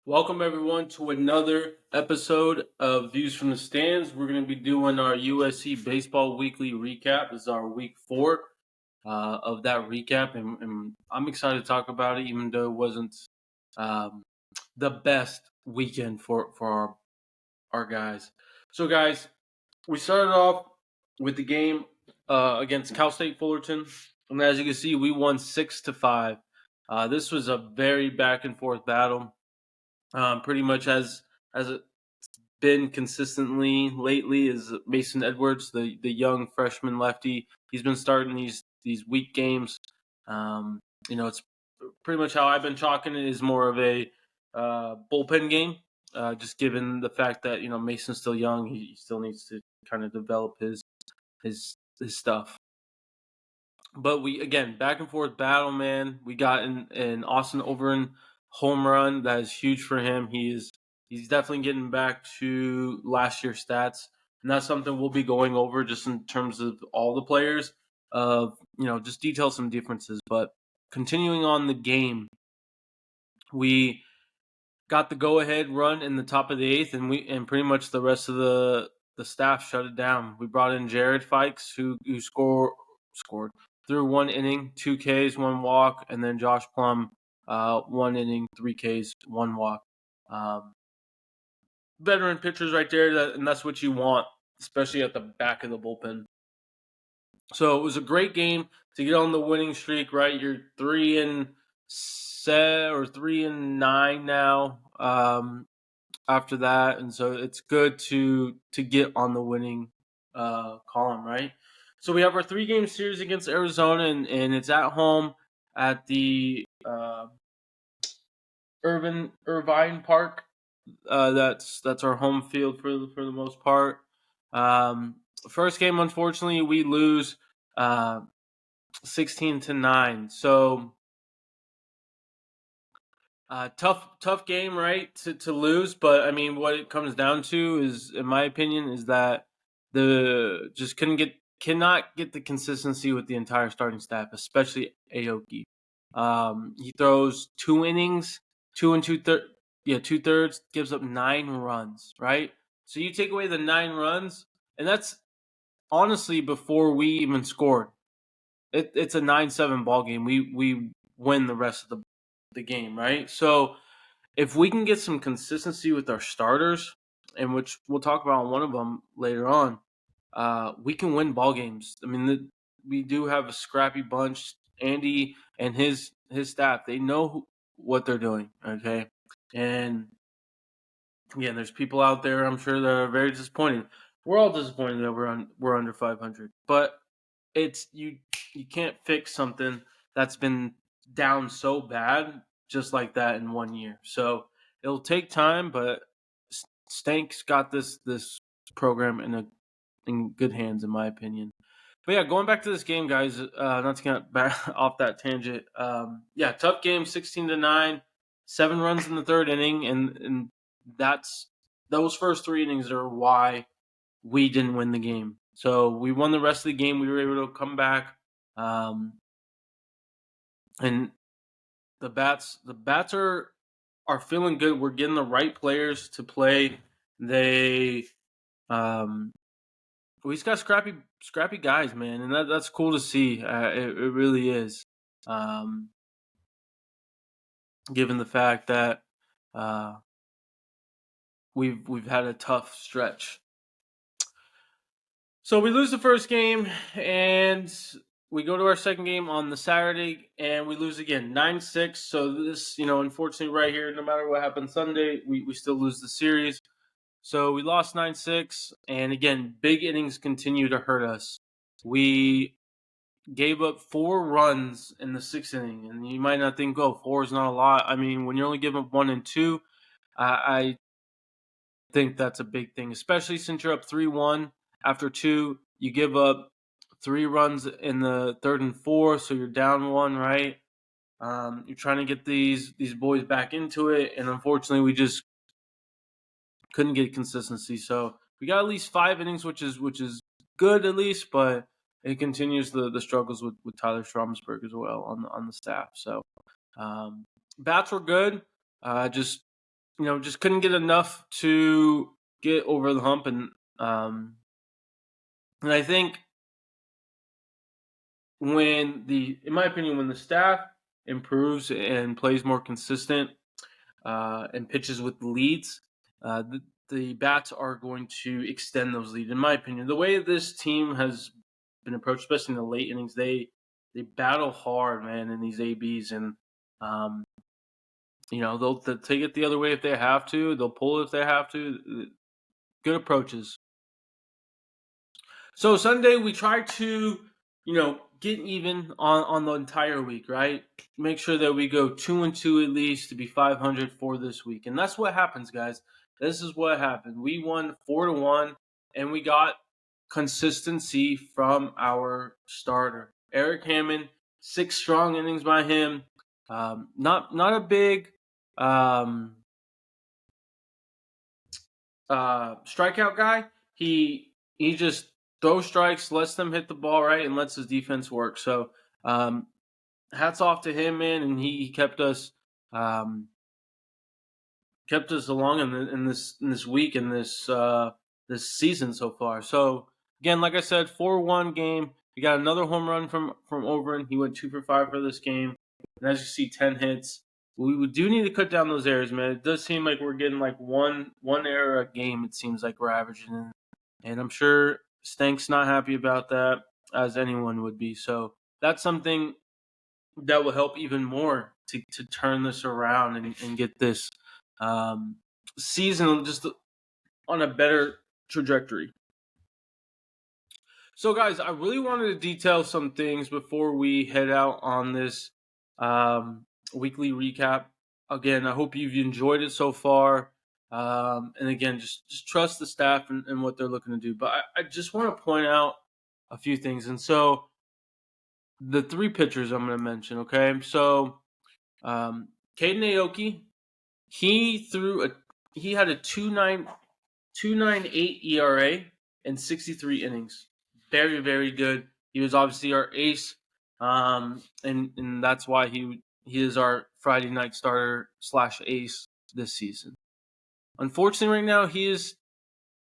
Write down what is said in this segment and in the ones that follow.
Welcome everyone to another episode of Views from the Stands. We're going to be doing our USC Baseball Weekly Recap. This is our week 4 of that recap, and I'm excited to talk about it, even though it wasn't um, the best weekend for our guys. So, guys, we started off with the game against Cal State Fullerton, and as you can see, we won 6-5. This was a very back and forth battle. Pretty much as it's been consistently lately is Mason Edwards, the young freshman lefty. He's been starting these weak games. It's pretty much how I've been chalking it is more of a bullpen game. Just given the fact that Mason's still young, he still needs to kind of develop his stuff. But we again back and forth battle, man. We got an Austin Overin home run that is huge for him. He's definitely getting back to last year's stats, and that's something we'll be going over just in terms of all the players. Just detail some differences. But continuing on the game, we got the go ahead run in the top of the eighth, and pretty much the rest of the staff shut it down. We brought in Jared Fikes, who scored through 1 inning, 2 Ks, 1 walk, and then Josh Plum, 1 inning, 3 Ks, 1 walk. Veteran pitchers right there, and that's what you want, especially at the back of the bullpen. So it was a great game to get on the winning streak. Right, you're 3-7 or 3-9 now. After that, and so it's good to get on the winning column, right? So we have our 3-game series against Arizona, and it's at home at the Irvine Park. That's our home field for the most part. First game, unfortunately, we lose 16-9. So tough game, right? To lose, but I mean, what it comes down to is, in my opinion, is that the just cannot get the consistency with the entire starting staff, especially Aoki. He throws 2 innings, 2 2/3, gives up 9 runs, right? So you take away the 9 runs, and that's honestly before we even scored. It's a 9-7 ball game. We win the rest of the game, right? So if we can get some consistency with our starters, and which we'll talk about one of them later on, we can win ball games. I mean, we do have a scrappy bunch. Andy and his staff, they know what they're doing. Okay, and again, there's people out there, I'm sure, that are very disappointed. We're all disappointed that we're under 500, but it's you can't fix something that's been down so bad just like that in 1 year. So it'll take time, but Stank's got this program in good hands, in my opinion. But yeah, going back to this game, guys. Not to get back off that tangent. Tough game, 16-9, 7 runs in the third inning, and that's those first 3 innings are why we didn't win the game. So we won the rest of the game. We were able to come back, and the bats are feeling good. We're getting the right players to play. We just got scrappy guys, man, and that's cool to see. It really is. Given the fact that we've had a tough stretch. So we lose the first game, and we go to our second game on the Saturday, and we lose again, 9-6. So this, unfortunately, right here, no matter what happens Sunday, we still lose the series. So we lost 9-6, and again, big innings continue to hurt us. We gave up 4 runs in the 6th inning, and you might not think, 4 is not a lot. I mean, when you're only giving up 1 and 2, I think that's a big thing, especially since you're up 3-1 after 2. You give up 3 runs in the third and fourth, so you're down 1, right? You're trying to get these boys back into it, and unfortunately, we just couldn't get consistency. So we got at least 5 innings, which is good at least, but it continues the struggles with Tyler Stromsburg as well on the staff. So bats were good. Just just couldn't get enough to get over the hump, and I think in my opinion, when the staff improves and plays more consistent and pitches with leads, the bats are going to extend those leads. In my opinion, the way this team has been approached, especially in the late innings, they battle hard, man, in these ABs, and um, they'll take it the other way if they have to. They'll pull it if they have to. Good approaches. So Sunday we try to, get even on the entire week, right? Make sure that we go 2-2 at least to be 500 for this week, and that's what happens, guys. This is what happened. We won 4-1, and we got consistency from our starter, Eric Hammond. 6 strong innings by him. Not a big strikeout guy. He just throws strikes, lets them hit the ball right, and lets his defense work. So hats off to him, man, and he kept us along in this week and this season so far. So again, like I said, 4-1 game. We got another home run from Overin. He went 2 for 5 for this game, and as you see, 10 hits. We do need to cut down those errors, man. It does seem like we're getting like one error a game. It seems like we're averaging, and I'm sure Stank's not happy about that, as anyone would be. So that's something that will help even more to turn this around and get this season just on a better trajectory. So, guys, I really wanted to detail some things before we head out on this weekly recap. Again, I hope you've enjoyed it so far. And again, just trust the staff and what they're looking to do. But I just want to point out a few things. And so the 3 pitchers I'm going to mention, okay? So Caden Aoki, he had a 2.98 ERA in 63 innings. Very, very good. He was obviously our ace, and that's why he is our Friday night starter / ace this season. Unfortunately, right now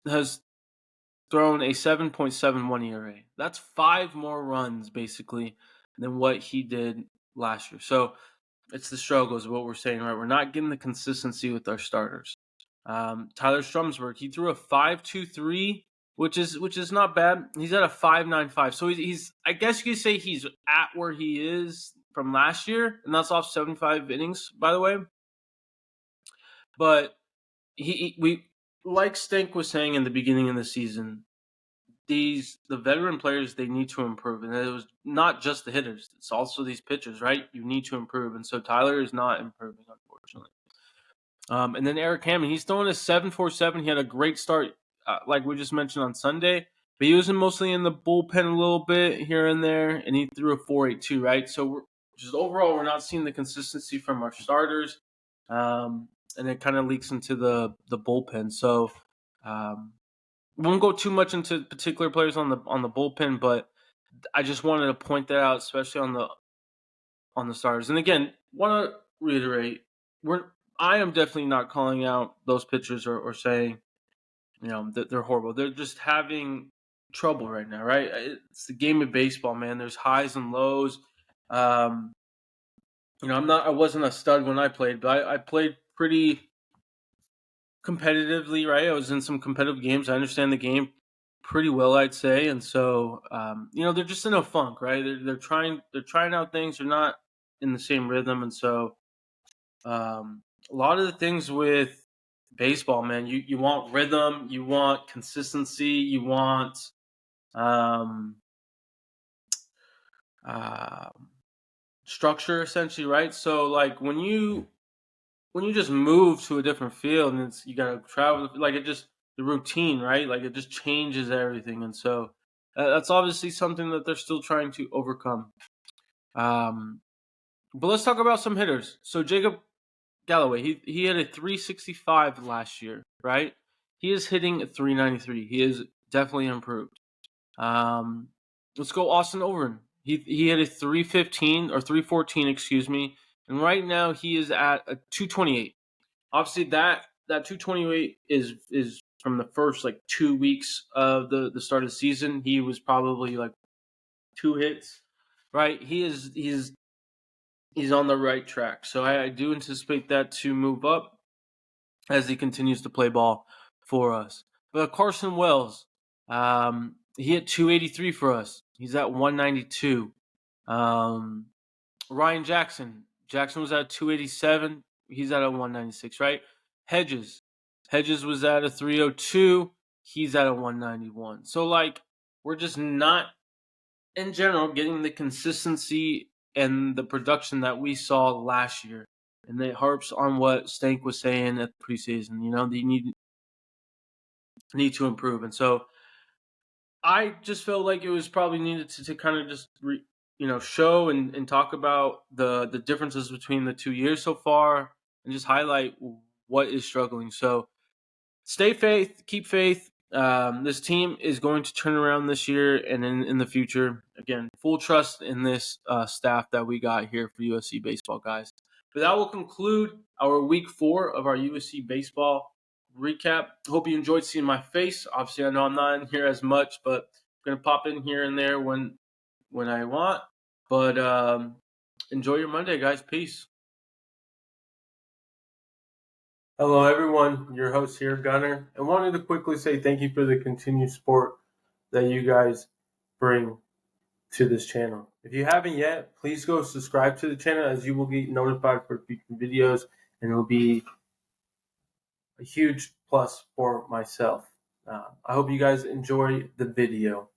has thrown a 7.71 ERA. That's 5 more runs basically than what he did last year. So it's the struggle is what we're saying, right? We're not getting the consistency with our starters. Tyler Stromsburg, he threw a 5.23, which is not bad. He's at a 5.95, so he's I guess you could say he's at where he is from last year, and that's off 75 innings, by the way. But we like Stink was saying in the beginning of the season, the veteran players, they need to improve, and it was not just the hitters; it's also these pitchers, right? You need to improve, and so Tyler is not improving, unfortunately. And then Eric Hammond, he's throwing a 7.47. He had a great start, like we just mentioned on Sunday, but he was mostly in the bullpen a little bit here and there, and he threw a 4.82, right? So just overall, we're not seeing the consistency from our starters, and it kind of leaks into the bullpen. So we won't go too much into particular players on the bullpen, but I just wanted to point that out, especially on the starters. And again, want to reiterate, I am definitely not calling out those pitchers or saying, that they're horrible. They're just having trouble right now, right? It's the game of baseball, man. There's highs and lows. I wasn't a stud when I played, but I played pretty competitively, right? I was in some competitive games. I understand the game pretty well, I'd say. And so, they're just in a funk, right? They're trying out things. They're not in the same rhythm. And so, a lot of the things with baseball, man, you want rhythm, you want consistency, you want structure, essentially, right? So like when you just move to a different field and you gotta travel, like the routine, right? Like it just changes everything, and so that's obviously something that they're still trying to overcome. But let's talk about some hitters. So Jacob Galloway, he had a 365 last year, right? He is hitting a 393. He is definitely improved. Let's go Austin Overin. He had a 315 or 314, excuse me, and right now he is at a 228. Obviously, that 228 is from the first like 2 weeks of the start of the season. He was probably like 2 hits, right? He's on the right track. So I do anticipate that to move up as he continues to play ball for us. But Carson Wells, he hit 283 for us. He's at 192. Um, Ryan Jackson was at 287. He's at a 196, right? Hedges. Hedges was at a 302. He's at a 191. So, like, we're just not, in general, getting the consistency and the production that we saw last year. And it harps on what Stank was saying at the preseason. They need to improve. And so I just felt like it was probably needed to kind of just show and talk about the differences between the 2 years so far and just highlight what is struggling. So keep faith. This team is going to turn around this year and in the future. Again, full trust in this staff that we got here for USC Baseball, guys. But that will conclude our week 4 of our USC Baseball recap. Hope you enjoyed seeing my face. Obviously, I know I'm not in here as much, but I'm going to pop in here and there when I want. But enjoy your Monday, guys. Peace. Hello, everyone. Your host here, Gunner. I wanted to quickly say thank you for the continued support that you guys bring to this channel. If you haven't yet, please go subscribe to the channel as you will get notified for future videos, and it will be a huge plus for myself. I hope you guys enjoy the video.